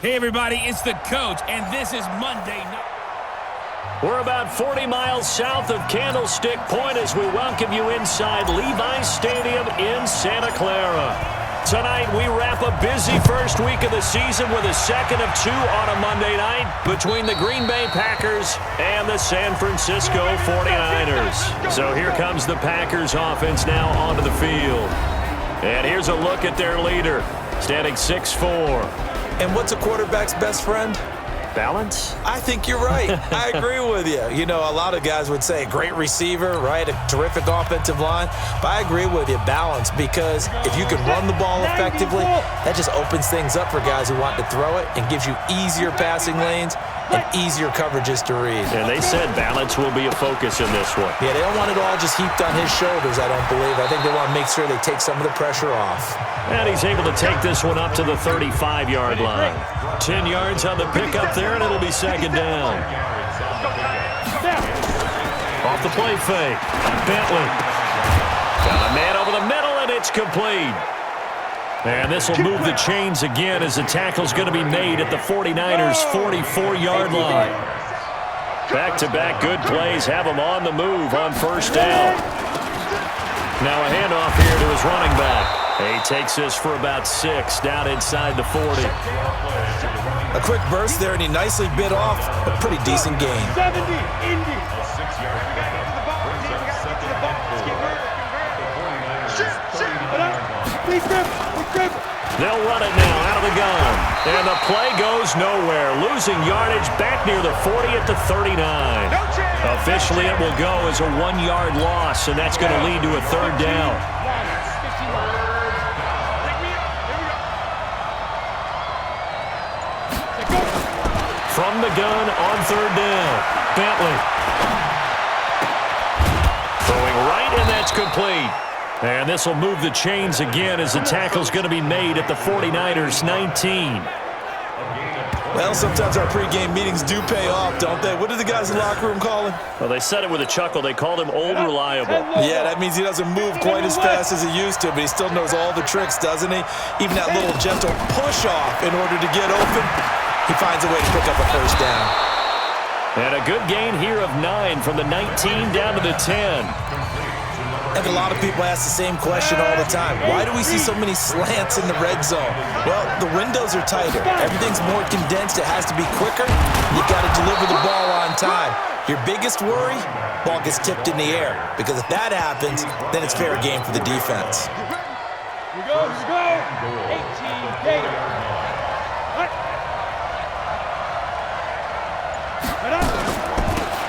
Hey, everybody, it's the coach, and this is Monday Night. We're about 40 miles south of Candlestick Point as we welcome you inside Levi's Stadium in Santa Clara. Tonight, we wrap a busy first week of the season with a second of two on a Monday night between the Green Bay Packers and the San Francisco 49ers. So here comes the Packers offense now onto the field. And here's a look at their leader, standing 6'4". And what's a quarterback's best friend? Balance? I think you're right. I agree with you. You know, a lot of guys would say great receiver, right? A terrific offensive line. But I agree with you, balance, because if you can run the ball effectively, that just opens things up for guys who want to throw it and gives you easier passing lanes and easier coverages to read. And they said balance will be a focus in this one. Yeah, they don't want it all just heaped on his shoulders, I don't believe. I think they want to make sure they take some of the pressure off. And he's able to take this one up to the 35-yard line. 10 yards on the pickup there, and it'll be second down. Off the play fake. Bentley. Got a man over the middle, and it's complete. And this will move the chains again as the tackle's going to be made at the 49ers' 44-yard line. Back-to-back good plays have him on the move on first down. Now a handoff here to his running back. He takes this for about 6 down inside the 40. A quick burst there, and he nicely bit off a pretty decent gain. 70, Indy. They'll run it now out of the gun. And the play goes nowhere. Losing yardage back near the 40 at the 39. Officially, it will go as a 1-yard loss, and that's going to lead to a third down. From the gun on third down. Bentley. Throwing right, and that's complete. And this will move the chains again as the tackle's going to be made at the 49ers' 19. Well, sometimes our pregame meetings do pay off, don't they? What did the guys in the locker room call him? Well, they said it with a chuckle. They called him Old Reliable. Yeah, that means he doesn't move quite as fast as he used to, but he still knows all the tricks, doesn't he? Even that little gentle push-off in order to get open, he finds a way to pick up a first down. And a good gain here of 9 from the 19 down to the 10. I think a lot of people ask the same question all the time. Why do we see so many slants in the red zone? Well, the windows are tighter. Everything's more condensed. It has to be quicker. You got to deliver the ball on time. Your biggest worry, ball gets tipped in the air. Because if that happens, then it's fair game for the defense. Here we go. 18, Gator.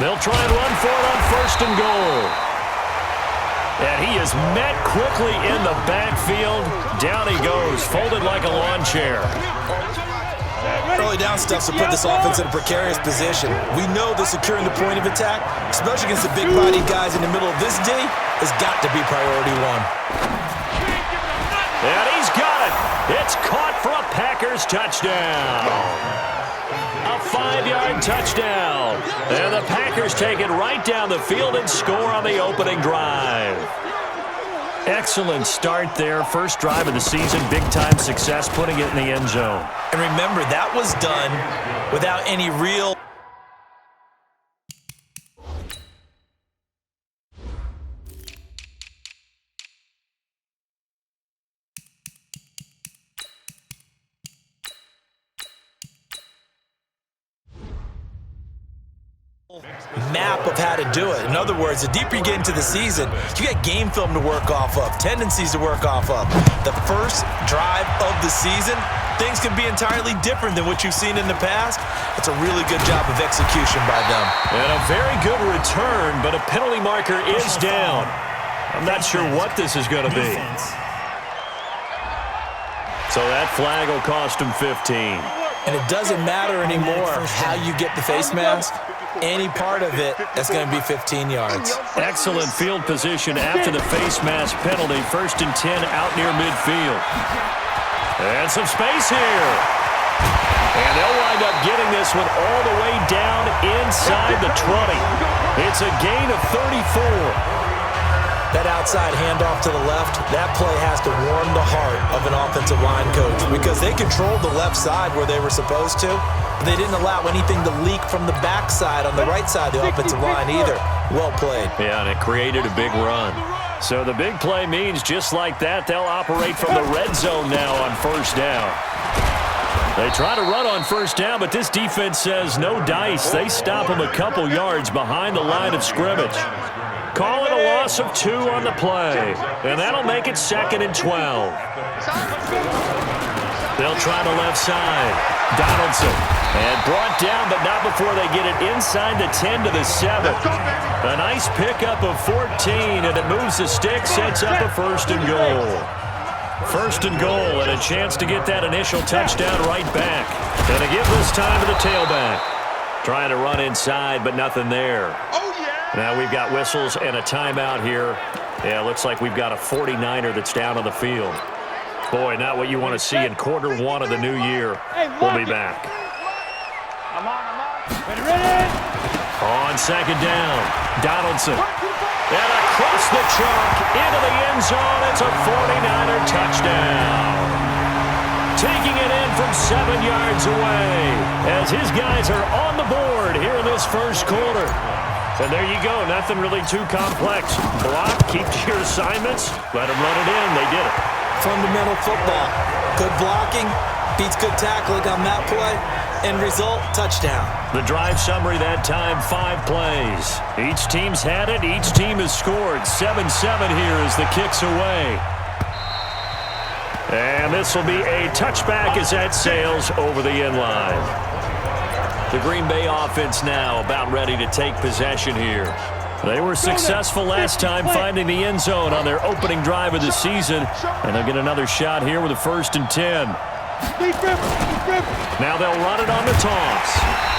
They'll try and run for it on first and goal. And he is met quickly in the backfield. Down he goes, folded like a lawn chair. Early down stuff to put this offense in a precarious position. We know that securing the point of attack, especially against the big-bodied guys in the middle of this D, has got to be priority one. And he's got it. It's caught for a Packers touchdown. A 5-yard touchdown. And the Packers take it right down the field and score on the opening drive. Excellent start there. First drive of the season. Big-time success putting it in the end zone. And remember, that was done without any real... map of how to do it. In other words, the deeper you get into the season, you got game film to work off of, tendencies to work off of. The first drive of the season, things can be entirely different than what you've seen in the past. It's a really good job of execution by them. And a very good return, but a penalty marker is down. I'm not sure what this is going to be. So that flag will cost him 15. And it doesn't matter anymore how you get the face mask. Any part of it, that's going to be 15 yards. Excellent field position after the face mask penalty. First and 10 out near midfield. And some space here. And they'll wind up getting this one all the way down inside the 20. It's a gain of 34. That outside handoff to the left, that play has to warm the heart of an offensive line coach because they controlled the left side where they were supposed to, but they didn't allow anything to leak from the backside on the right side of the offensive line either. Well played. Yeah, and it created a big run. So the big play means just like that, they'll operate from the red zone now on first down. They try to run on first down, but this defense says no dice. They stop them a couple yards behind the line of scrimmage. Call it a loss of 2 on the play, and that'll make it 2nd and 12. They'll try the left side. Donaldson. And brought down, but not before they get it inside the 10 to the 7. A nice pickup of 14, and it moves the stick, sets up a 1st and goal. 1st and goal, and a chance to get that initial touchdown right back. And a give this time to the tailback. Trying to run inside, but nothing there. Now we've got whistles and a timeout here. Yeah, looks like we've got a 49er that's down on the field. Boy, not what you want to see in quarter 1 of the new year. We'll be back. Ready? On 2nd down, Donaldson. And across the chalk, into the end zone, it's a 49er touchdown. Taking it in from 7 yards away as his guys are on the board here in this first quarter. And there you go, nothing really too complex. Block, keep to your assignments, let them run it in. They did it. Fundamental football. Good blocking beats good tackling on that play. End result, touchdown. The drive summary that time, 5 plays. Each team's had it. Each team has scored. 7-7 here as the kick's away. And this will be a touchback as that sails over the end line. The Green Bay offense now about ready to take possession here. They were successful last time finding the end zone on their opening drive of the season. And they'll get another shot here with a 1st and 10. Now they'll run it on the toss.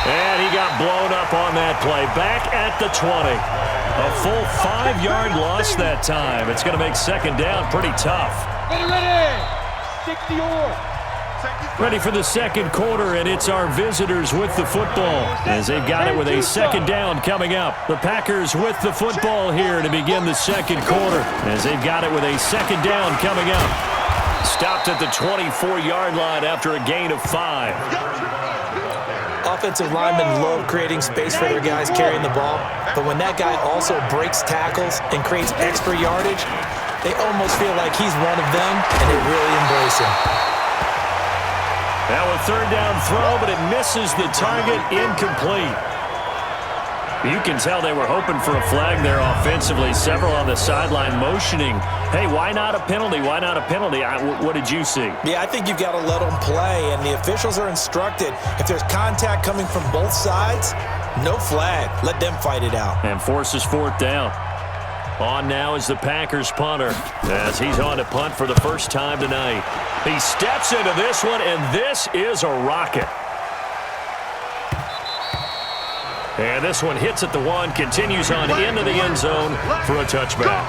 And he got blown up on that play. Back at the 20. A full 5-yard loss that time. It's going to make 2nd down pretty tough. Ready. 60-or. Ready for the 2nd quarter, and it's our visitors with the football as they've got it with a 2nd down coming up. The Packers with the football here to begin the 2nd quarter as they've got it with a 2nd down coming up. Stopped at the 24-yard line after a gain of 5. Offensive linemen love creating space for their guys carrying the ball, but when that guy also breaks tackles and creates extra yardage, they almost feel like he's one of them, and they really embrace him. Now a 3rd down throw, but it misses the target, incomplete. You can tell they were hoping for a flag there offensively. Several on the sideline motioning. Hey, why not a penalty? Why not a penalty? What did you see? Yeah, I think you've got to let them play, and the officials are instructed. If there's contact coming from both sides, no flag. Let them fight it out. And forces 4th down. On now is the Packers punter as he's on to punt for the first time tonight. He steps into this one, and this is a rocket. And this one hits at the 1, continues on into the end zone for a touchback.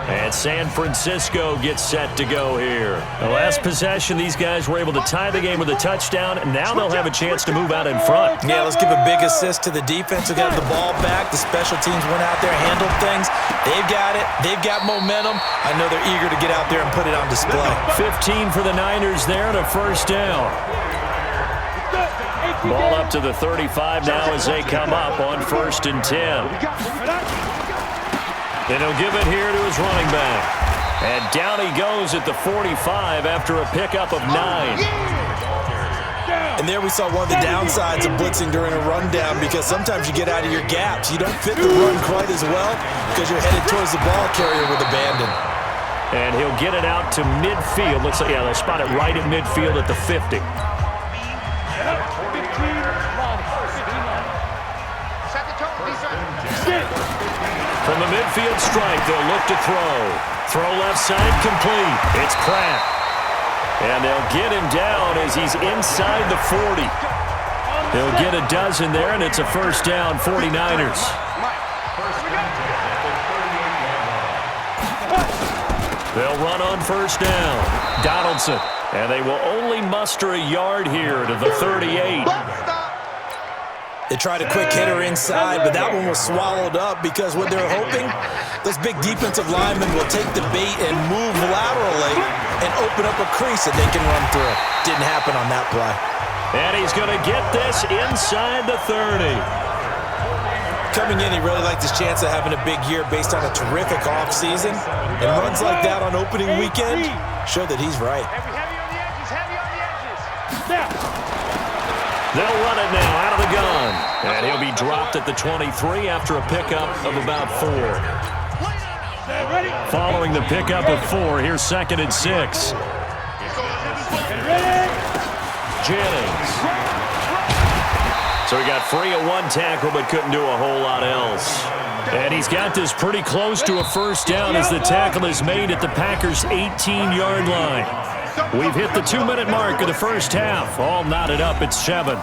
And San Francisco gets set to go here. The last possession, these guys were able to tie the game with a touchdown. Now they'll have a chance to move out in front. Yeah, let's give a big assist to the defense who got the ball back. The special teams went out there, handled things. They've got it. They've got momentum. I know they're eager to get out there and put it on display. 15 for the Niners there and a 1st down. Ball up to the 35 now as they come up on 1st and 10. And he'll give it here to his running back. And down he goes at the 45 after a pickup of 9. And there we saw one of the downsides of blitzing during a rundown because sometimes you get out of your gaps. You don't fit the run quite as well because you're headed towards the ball carrier with abandon. And he'll get it out to midfield. Looks like, yeah, they'll spot it right at midfield at the 50. From the midfield strike, they'll look to throw. Throw left side complete. It's Pratt. And they'll get him down as he's inside the 40. They'll get a dozen there, and it's a 1st down, 49ers. They'll run on 1st down. Donaldson. And they will only muster a yard here to the 38. They tried a quick hitter inside, but that one was swallowed up because what they're hoping, those big defensive linemen will take the bait and move laterally and open up a crease that they can run through. Didn't happen on that play. And he's going to get this inside the 30. Coming in, he really liked his chance of having a big year based on a terrific offseason. And runs like that on opening weekend show that he's right. Heavy on the edges, heavy on the edges. Now. They'll run it now out of the gun. And he'll be dropped at the 23 after a pickup of about 4. Following the pickup of 4, here's 2nd and 6. Jennings. So he got free of one tackle but couldn't do a whole lot else. And he's got this pretty close to a first down as the tackle is made at the Packers' 18-yard line. We've hit the 2-minute mark of the first half. All knotted up at 7.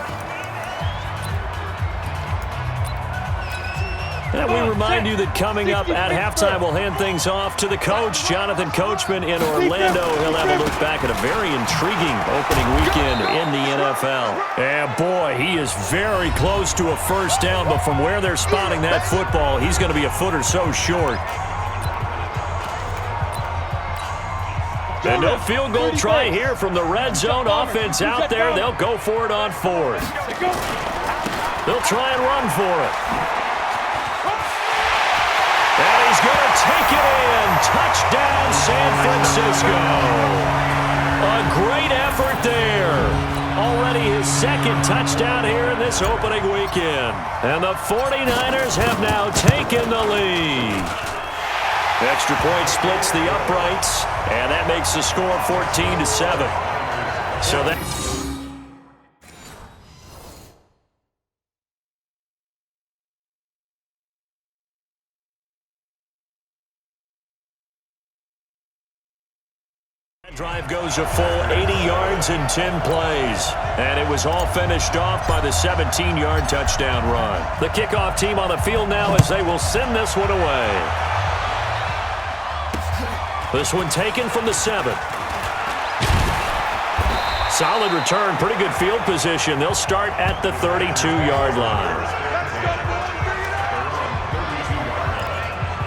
And we remind you that coming up at halftime, we'll hand things off to the coach, Jonathan Coachman in Orlando. He'll have a look back at a very intriguing opening weekend in the NFL. And boy, he is very close to a first down, but from where they're spotting that football, he's going to be a foot or so short. And no field goal try here from the red zone offense out there. They'll go for it on 4th. They'll try and run for it. And he's going to take it in. Touchdown, San Francisco. A great effort there. Already his 2nd touchdown here in this opening weekend. And the 49ers have now taken the lead. Extra point splits the uprights, and that makes the score 14-7. So that... drive goes a full 80 yards in 10 plays. And it was all finished off by the 17-yard touchdown run. The kickoff team on the field now as they will send this one away. This one taken from the 7. Solid return, pretty good field position. They'll start at the 32-yard line.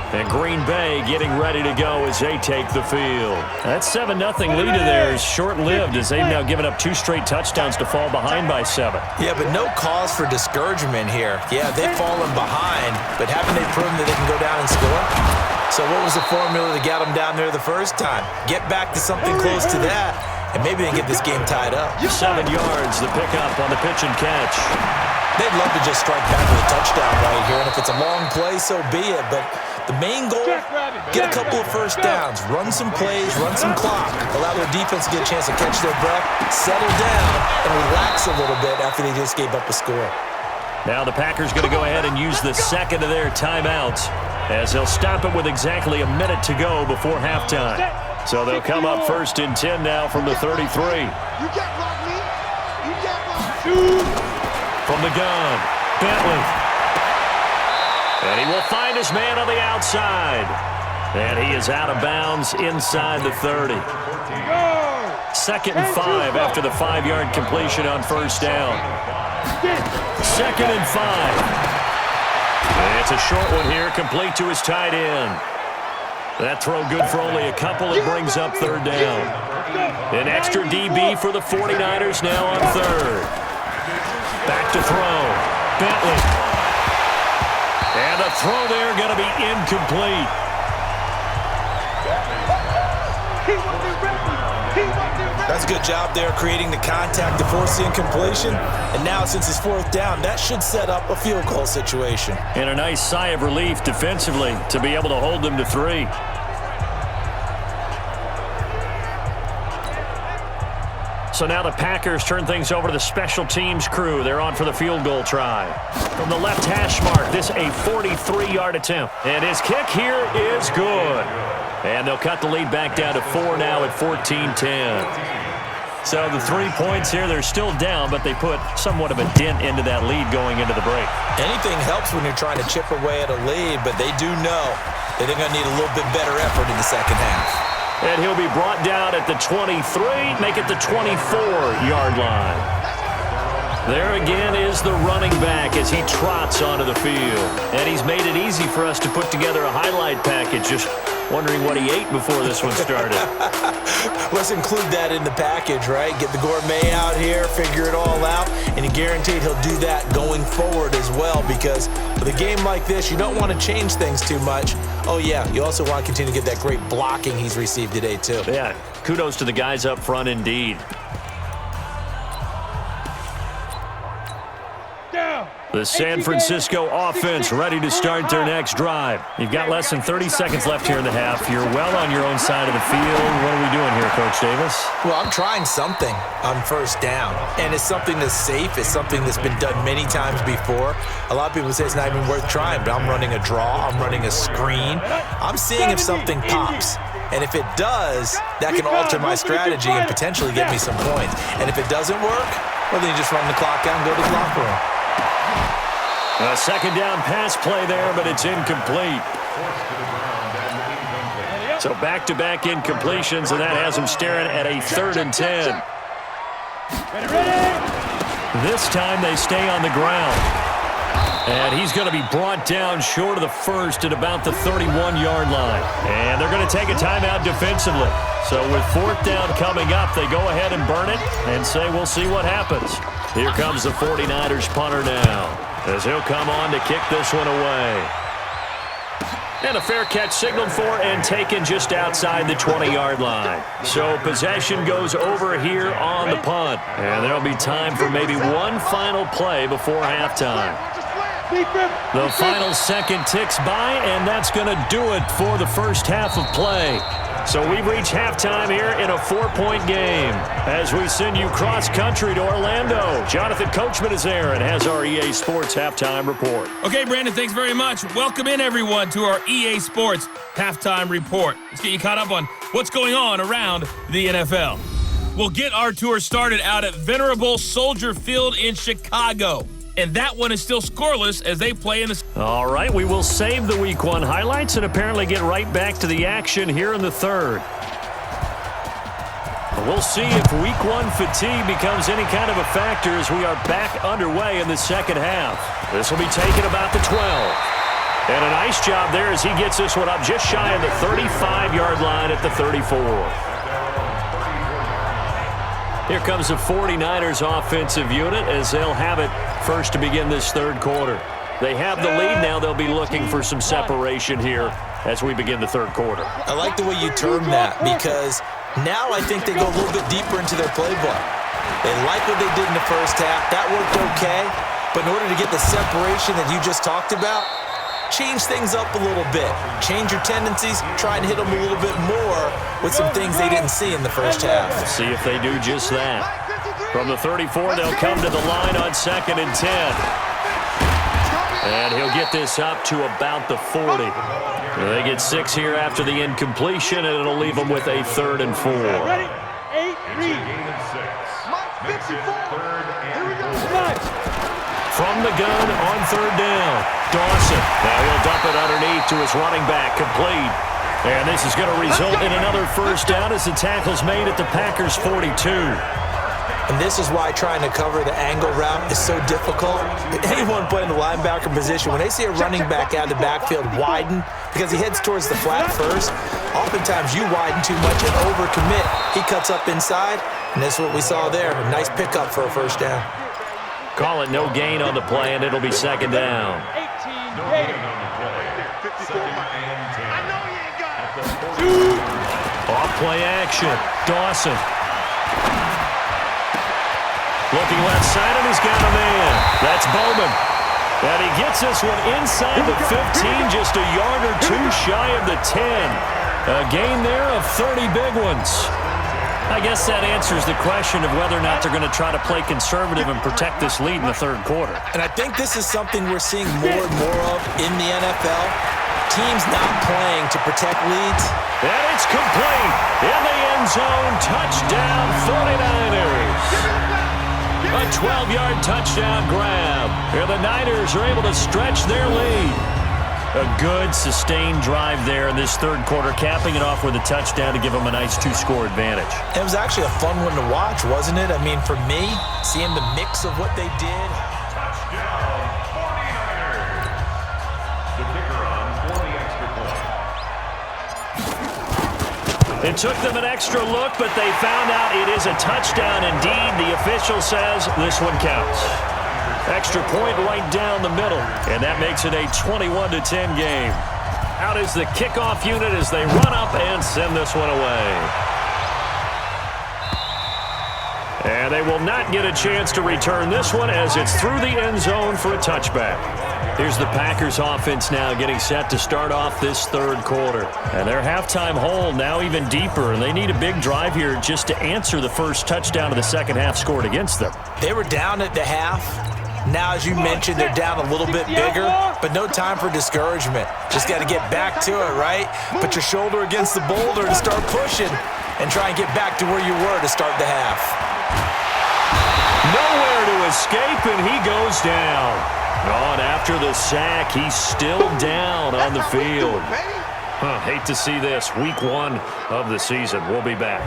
And Green Bay getting ready to go as they take the field. That 7-0 lead of theirs short-lived as they've now given up 2 straight touchdowns to fall behind by 7. Yeah, but no cause for discouragement here. Yeah, they've fallen behind, but haven't they proven that they can go down and score? So what was the formula that got them down there the first time? Get back to something close to that, and maybe they can get this game tied up. 7 yards, the pickup on the pitch and catch. They'd love to just strike back with a touchdown right here, and if it's a long play, so be it. But the main goal, get a couple of first downs, run some plays, run some clock, allow their defense to get a chance to catch their breath, settle down, and relax a little bit after they just gave up a score. Now the Packers going to go ahead and use the 2nd of their timeouts as they'll stop it with exactly a minute to go before halftime. So they'll come up 1st and 10 now from the 33. From the gun, Bentley. And he will find his man on the outside. And he is out of bounds inside the 30. 2nd and 5 after the 5-yard completion on first down. 2nd and 5. And it's a short one here, complete to his tight end. That throw good for only a couple. It brings up 3rd down. An extra DB for the 49ers now on 3rd. Back to throw. Bentley. And the throw there going to be incomplete. That's a good job there creating the contact to force the incompletion. And now since it's 4th down, that should set up a field goal situation. And a nice sigh of relief defensively to be able to hold them to 3. So now the Packers turn things over to the special teams crew. They're on for the field goal try. From the left hash mark, this a 43-yard attempt. And his kick here is good. And they'll cut the lead back down to 4 now at 14-10. So the 3 points here, they're still down, but they put somewhat of a dent into that lead going into the break. Anything helps when you're trying to chip away at a lead, but they do know that they're going to need a little bit better effort in the second half. And he'll be brought down at the 23, make it the 24-yard line. There again is the running back as he trots onto the field. And he's made it easy for us to put together a highlight package. Just wondering what he ate before this one started. Let's include that in the package, right? Get the gourmet out here, figure it all out, and he guaranteed he'll do that going forward as well, because with a game like this, you don't want to change things too much. Oh, yeah, you also want to continue to get that great blocking he's received today, too. Yeah, kudos to the guys up front indeed. The San Francisco offense ready to start their next drive. You've got less than 30 seconds left here in the half. You're well on your own side of the field. What are we doing here, Coach Davis? Well, I'm trying something on first down, and it's something that's safe. It's something that's been done many times before. A lot of people say it's not even worth trying, but I'm running a draw. I'm running a screen. I'm seeing if something pops. And if it does, that can alter my strategy and potentially get me some points. And if it doesn't work, well, then you just run the clock out and go to the locker room. A second down pass play there, but it's incomplete. So back-to-back incompletions, and that has him staring at a 3rd and 10. This time they stay on the ground. And he's going to be brought down short of the first at about the 31-yard line. And they're going to take a timeout defensively. So with 4th down coming up, they go ahead and burn it and say we'll see what happens. Here comes the 49ers punter now, as he'll come on to kick this one away. And a fair catch signaled for and taken just outside the 20-yard line. So possession goes over here on the punt. And there'll be time for maybe one final play before halftime. The final second ticks by, and that's going to do it for the first half of play. So we've reached halftime here in a 4-point game. As we send you cross-country to Orlando, Jonathan Coachman is there and has our EA Sports Halftime Report. Okay, Brandon, thanks very much. Welcome in, everyone, to our EA Sports Halftime Report. Let's get you caught up on what's going on around the NFL. We'll get our tour started out at Venerable Soldier Field in Chicago. And that one is still scoreless as they play in the... All right, we will save the Week 1 highlights and apparently get right back to the action here in the third. We'll see if Week 1 fatigue becomes any kind of a factor as we are back underway in the second half. This will be taken about the 12. And a nice job there as he gets this one up just shy of the 35-yard line at the 34. Here comes the 49ers offensive unit as they'll have it first to begin this third quarter. They have the lead now. They'll be looking for some separation here as we begin the third quarter. I like the way you term that, because now I think they go a little bit deeper into their playbook. They like what they did in the first half. That worked okay. But in order to get the separation that you just talked about, change things up a little bit. Change your tendencies. Try and hit them a little bit more with some things they didn't see in the first half. See if they do just that. From the 34, they'll come to the line on 2nd and 10. And he'll get this up to about the 40. They get 6 here after the incompletion, and it'll leave them with a 3rd and 4. Ready? 8, 3. Mike 54. Here we go. From the gun on 3rd down, Dawson. Now he'll dump it underneath to his running back, complete. And this is going to result in another first down as the tackle's made at the Packers' 42. And this is why trying to cover the angle route is so difficult. Anyone playing the linebacker position, when they see a running back out of the backfield widen, because he heads towards the flat first, oftentimes you widen too much and overcommit. He cuts up inside, and that's what we saw there. A nice pickup for a first down. Call it no gain on the play, and it'll be 2nd down. 18, Off play action, Dawson. Looking left side, and he's got a man. That's Bowman. And he gets this one inside the 15, just a yard or two shy of the 10. A gain there of 30 big ones. I guess that answers the question of whether or not they're going to try to play conservative and protect this lead in the third quarter. And I think this is something we're seeing more and more of in the NFL. Teams not playing to protect leads. And it's complete. In the end zone, touchdown 49ers. A 12-yard touchdown grab. Here the Niners are able to stretch their lead. A good, sustained drive there in this third quarter, capping it off with a touchdown to give them a nice 2-score advantage. It was actually a fun one to watch, wasn't it? I mean, for me, seeing the mix of what they did. Touchdown, 49ers. The kicker on for the extra point. It took them an extra look, but they found out it is a touchdown indeed. The official says this one counts. Extra point right down the middle, and that makes it a 21-10 game. Out is the kickoff unit as they run up and send this one away. And they will not get a chance to return this one as it's through the end zone for a touchback. Here's the Packers offense now getting set to start off this third quarter. And their halftime hole now even deeper, and they need a big drive here just to answer the first touchdown of the second half scored against them. They were down at the half. Now, as you mentioned, they're down a little bit bigger, but no time for discouragement. Just got to get back to it, right? Put your shoulder against the boulder and start pushing and try and get back to where you were to start the half. Nowhere to escape, and he goes down. On after the sack, he's still down on the field. Hate to see this. Week 1 of the season. We'll be back.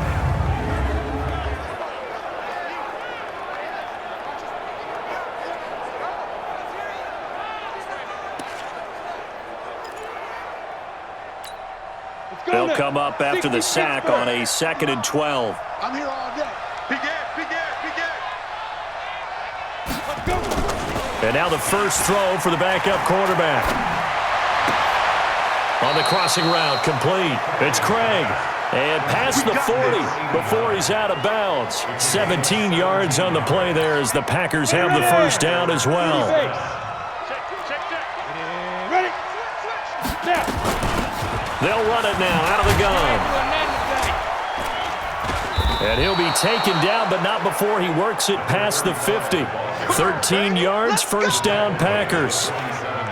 They'll come up after the sack on a 2nd and 12. I'm here all day. Begin. Let's go. And now the first throw for the backup quarterback. On the crossing route, complete. It's Craig. And past the 40 before he's out of bounds. 17 yards on the play there as the Packers have the first down as well. Ready? Now. They'll run it now out of the gun. And he'll be taken down, but not before he works it past the 50. 13 yards, first down, Packers.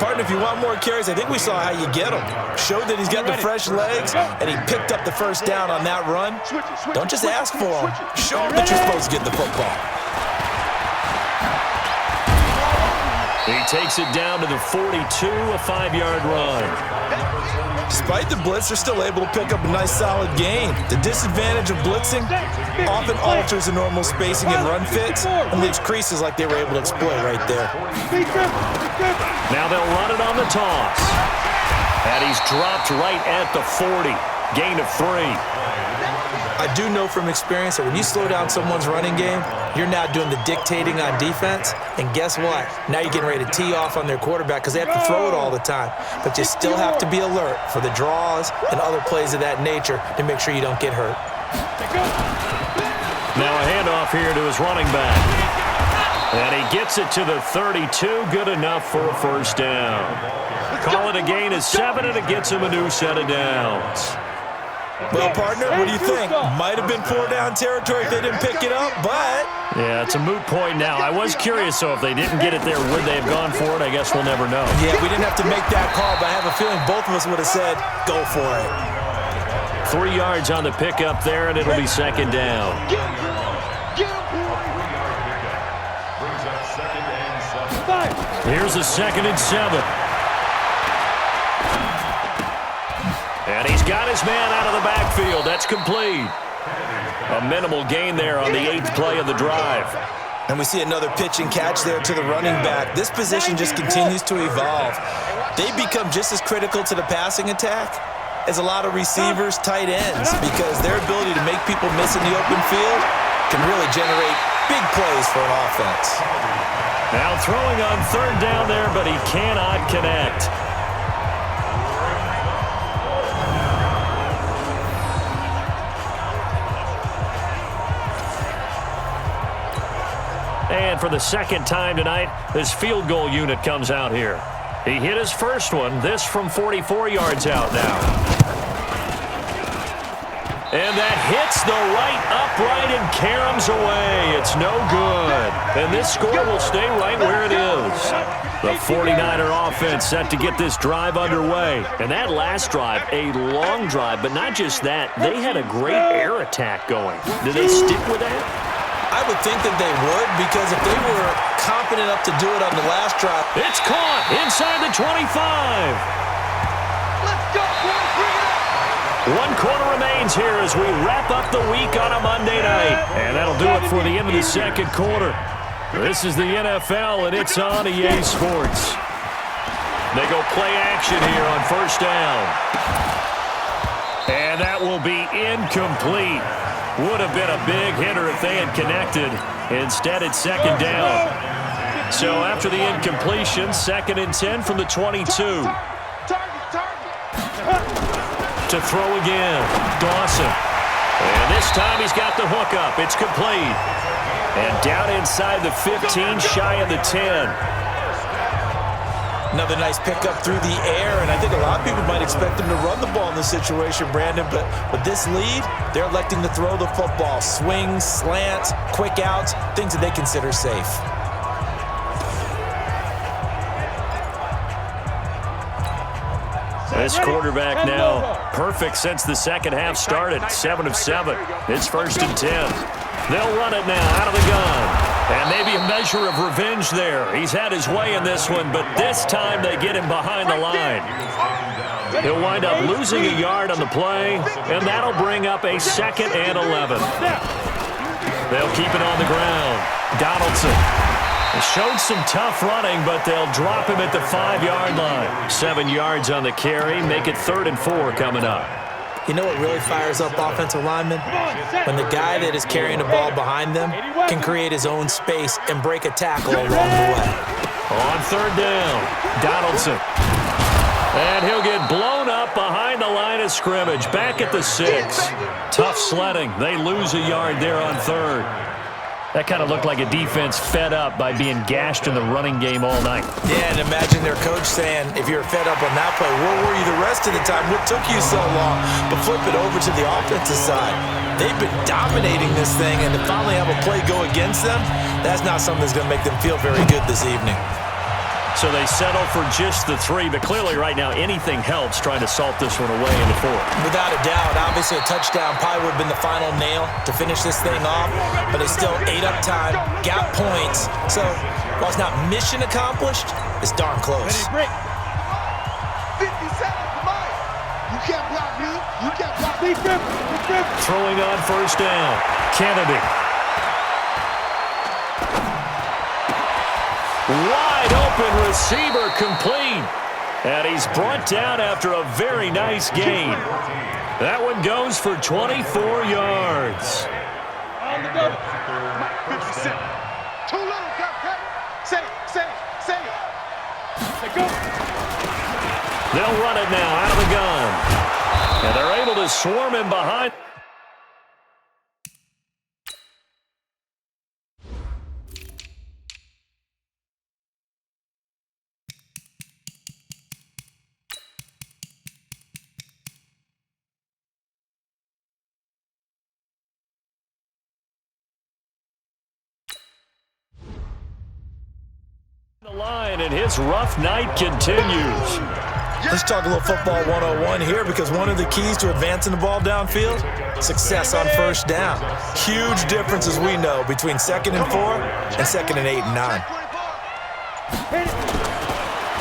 Partner, if you want more carries, I think we saw how you get him. Showed that he's got the fresh legs, and he picked up the first down on that run. Don't just ask for him. Show him that you're supposed to get the football. He takes it down to the 42, a 5-yard run. Despite the blitz, they're still able to pick up a nice solid gain. The disadvantage of blitzing often alters the normal spacing and run fits and leaves creases like they were able to exploit right there. Now they'll run it on the toss. And he's dropped right at the 40. Gain of 3. I do know from experience that when you slow down someone's running game, you're now doing the dictating on defense. And guess what? Now you're getting ready to tee off on their quarterback because they have to throw it all the time. But you still have to be alert for the draws and other plays of that nature to make sure you don't get hurt. Now a handoff here to his running back. And he gets it to the 32. Good enough for a first down. Call it a gain of 7, and it gets him a new set of downs. Well, partner, what do you think? Might have been 4-down territory if they didn't pick it up, but... Yeah, it's a moot point now. I was curious, so if they didn't get it there, would they have gone for it? I guess we'll never know. Yeah, we didn't have to make that call, but I have a feeling both of us would have said, go for it. 3 yards on the pickup there, and it'll be second down. Brings up 2nd and 7. Here's a 2nd and 7. And he's got his man out of the backfield. That's complete. A minimal gain there on the 8th play of the drive. And we see another pitch and catch there to the running back. This position just continues to evolve. They become just as critical to the passing attack as a lot of receivers, tight ends, because their ability to make people miss in the open field can really generate big plays for an offense. Now throwing on 3rd down there, but he cannot connect. And for the second time tonight, this field goal unit comes out here. He hit his first one, this from 44 yards out now. And that hits the right upright and caroms away. It's no good. And this score will stay right where it is. The 49er offense set to get this drive underway. And that last drive, a long drive, but not just that. They had a great air attack going. Do they stick with that? I would think that they would, because if they were confident enough to do it on the last drive. It's caught inside the 25. Let's go, boys. Bring it up. 1 quarter remains here as we wrap up the week on a Monday night. And that'll do it for the end of the second quarter. This is the NFL, and it's on EA Sports. They go play action here on first down. And that will be incomplete. Would have been a big hitter if they had connected. Instead, it's second down. So after the incompletion, 2nd and 10 from the 22. To throw again, Dawson. And this time he's got the hook up. It's complete. And down inside the 15, shy of the 10. Another nice pickup through the air, and I think a lot of people might expect them to run the ball in this situation, Brandon, but with this lead, they're electing to throw the football. Swings, slants, quick outs, things that they consider safe. This quarterback now perfect since the second half started. 7 of 7. It's 1st and 10. They'll run it now out of the gun. And maybe a measure of revenge there. He's had his way in this one, but this time they get him behind the line. He'll wind up losing a yard on the play, and that'll bring up a 2nd and 11. They'll keep it on the ground. Donaldson. Showed some tough running, but they'll drop him at the 5-yard line. 7 yards on the carry. Make it 3rd and 4 coming up. You know what really fires up offensive linemen? When the guy that is carrying the ball behind them can create his own space and break a tackle along the way. On 3rd down, Donaldson. And he'll get blown up behind the line of scrimmage. Back at the 6. Tough sledding. They lose a yard there on 3rd. That kind of looked like a defense fed up by being gashed in the running game all night. Yeah, and imagine their coach saying, if you're fed up on that play, where were you the rest of the time? What took you so long? But flip it over to the offensive side. They've been dominating this thing, and to finally have a play go against them, that's not something that's going to make them feel very good this evening. So they settle for just the 3, but clearly right now anything helps trying to salt this one away in the 4th. Without a doubt, obviously a touchdown probably would have been the final nail to finish this thing off, but it's still ate up time, got points. So while it's not mission accomplished, it's darn close. 50 seconds, Mike. You can't block me. You can't block me. Throwing on first down, Kennedy. Wide open receiver complete. And he's brought down after a very nice gain. That one goes for 24 yards. On the go. 57. Too little, okay? Say it. Let go. They'll run it now out of the gun. And they're able to swarm him behind. The line, and his rough night continues. Let's talk a little football 101 here, because one of the keys to advancing the ball downfield, success on first down. Huge difference, as we know, between 2nd and 4 and 2nd and 8 and 9.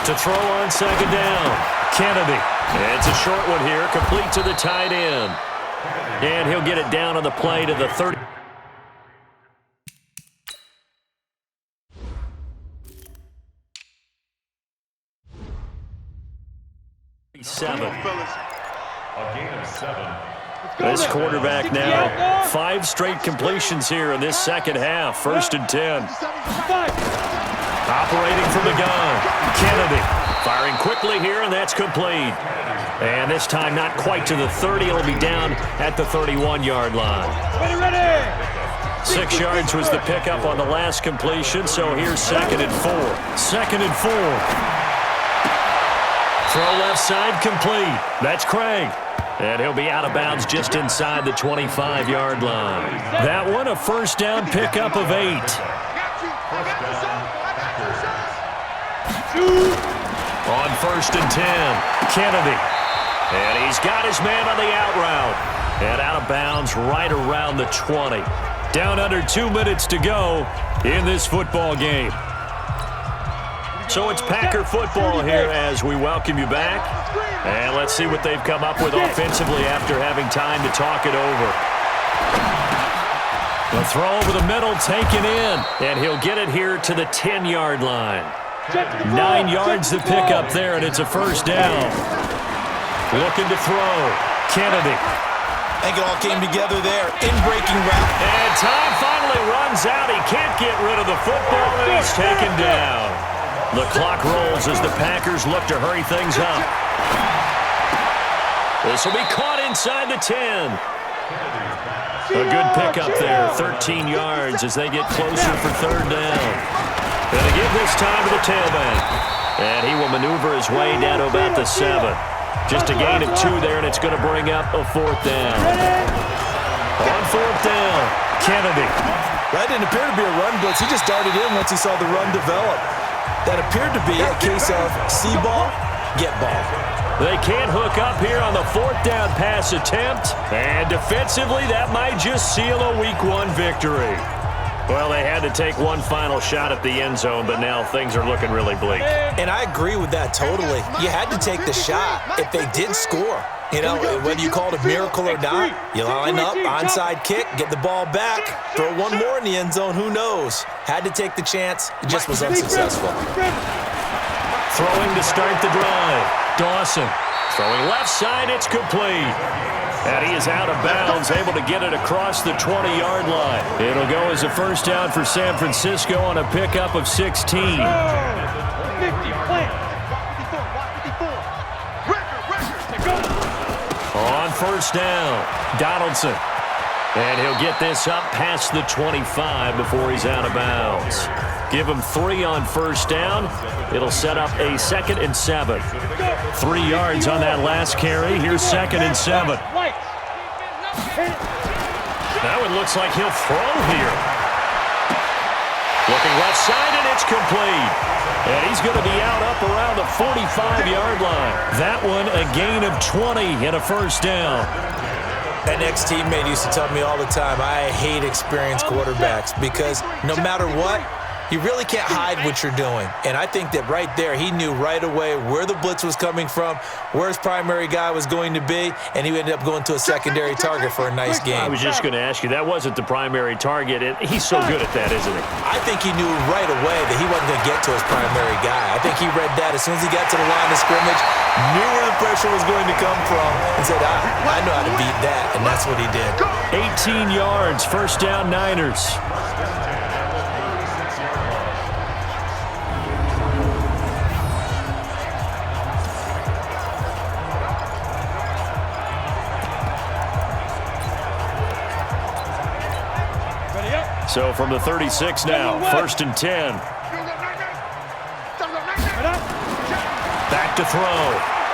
To throw on 2nd down, Kennedy. It's a short one here, complete to the tight end. And he'll get it down on the play to the 30. A gain of 7. This quarterback now, 5 straight completions here in this second half. 1st and 10. Operating from the gun, Kennedy. Firing quickly here, and that's complete. And this time not quite to the 30. It'll be down at the 31-yard line. 6 yards was the pickup on the last completion, so here's 2nd and 4. 2nd and 4. Throw left side complete. That's Craig. And he'll be out of bounds just inside the 25-yard line. That one a first down pickup of 8. On 1st and 10, Kennedy. And he's got his man on the out route. And out of bounds right around the 20. Down under 2 minutes to go in this football game. So it's Packer football here as we welcome you back. And let's see what they've come up with offensively after having time to talk it over. The throw over the middle taken in, and he'll get it here to the 10-yard line. 9 yards to pick up there, and it's a first down. Looking to throw. Kennedy. I think it all came together there. In-breaking route. And time finally runs out. He can't get rid of the football, and he's taken down. The clock rolls as the Packers look to hurry things up. This will be caught inside the 10. A good pickup there, 13 yards as they get closer for third down. Going to give this time to the tailback. And he will maneuver his way down to about the 7. Just a gain of 2 there, and it's going to bring up a fourth down. On fourth down, Kennedy. That didn't appear to be a run blitz. He just darted in once he saw the run develop. That appeared to be a case of see ball, get ball. They can't hook up here on the fourth down pass attempt. And defensively, that might just seal a Week 1 victory. Well, they had to take one final shot at the end zone, but now things are looking really bleak. And I agree with that totally. You had to take the shot if they did score. You know, whether you call it a miracle or not, you line up, onside kick, get the ball back, throw one more in the end zone, who knows? Had to take the chance. It just was unsuccessful. Throwing to start the drive. Dawson. Throwing left side, it's complete. And he is out of bounds, able to get it across the 20-yard line. It'll go as a first down for San Francisco on a pickup of 16. On first down, Donaldson. And he'll get this up past the 25 before he's out of bounds. Give him 3 on first down. It'll set up a 2nd and 7. 3 yards on that last carry. Here's 2nd and 7. Now it looks like he'll throw here. Looking left side, and it's complete. And he's going to be out up around the 45-yard line. That one a gain of 20 and a first down. An ex-teammate used to tell me all the time, I hate experienced quarterbacks because no matter what, you really can't hide what you're doing. And I think that right there, he knew right away where the blitz was coming from, where his primary guy was going to be, and he ended up going to a secondary target for a nice game. I was just going to ask you, that wasn't the primary target, and he's so good at that, isn't he? I think he knew right away that he wasn't going to get to his primary guy. I think he read that as soon as he got to the line of scrimmage, knew where the pressure was going to come from, and said, I know how to beat that, and that's what he did. 18 yards, first down Niners. So from the 36 now, 1st and 10. Back to throw.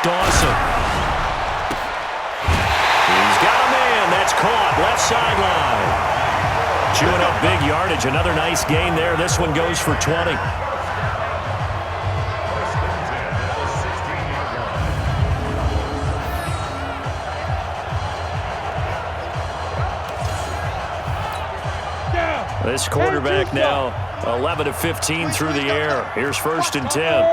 Dawson. He's got a man. That's caught. Left sideline. Chewing up big yardage. Another nice gain there. This one goes for 20. This quarterback now 11 of 15 through the air. Here's 1st and 10.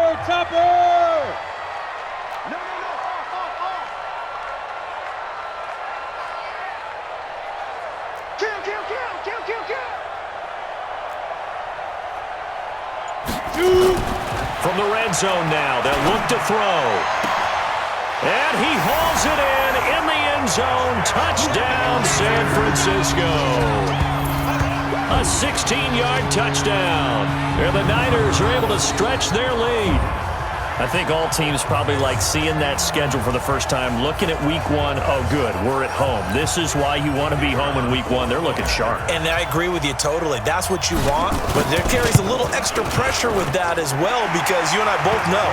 From the red zone now, they'll look to throw. And he hauls it in the end zone. Touchdown, San Francisco. A 16-yard touchdown. The Niners are able to stretch their lead. I think all teams probably like seeing that schedule for the first time, looking at Week 1. Oh, good, we're at home. This is why you want to be home in Week 1. They're looking sharp. And I agree with you totally. That's what you want, but there carries a little extra pressure with that as well because you and I both know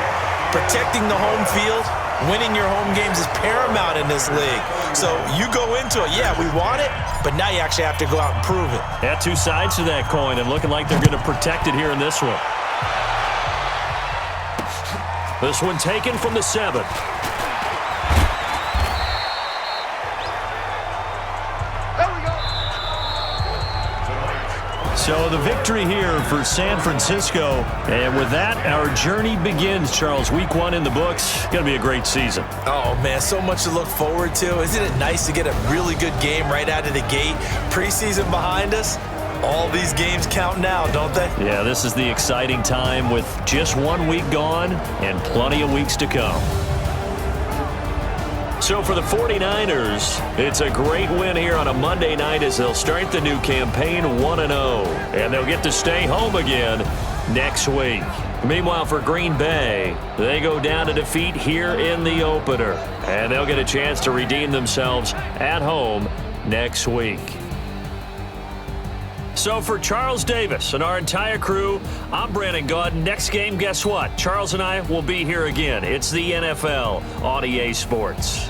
protecting the home field, winning your home games is paramount in this league. So you go into it, yeah, we want it, but now you actually have to go out and prove it. Yeah, 2 sides to that coin, and looking like they're going to protect it here in this one. This one taken from the 7. So the victory here for San Francisco. And with that, our journey begins, Charles. Week 1 in the books. Going to be a great season. Oh, man, so much to look forward to. Isn't it nice to get a really good game right out of the gate? Preseason behind us. All these games count now, don't they? Yeah, this is the exciting time with just 1 week gone and plenty of weeks to come. So for the 49ers, it's a great win here on a Monday night as they'll start the new campaign 1-0. And they'll get to stay home again next week. Meanwhile, for Green Bay, they go down to defeat here in the opener. And they'll get a chance to redeem themselves at home next week. So for Charles Davis and our entire crew, I'm Brandon Gaud. Next game, guess what? Charles and I will be here again. It's the NFL on EA Sports.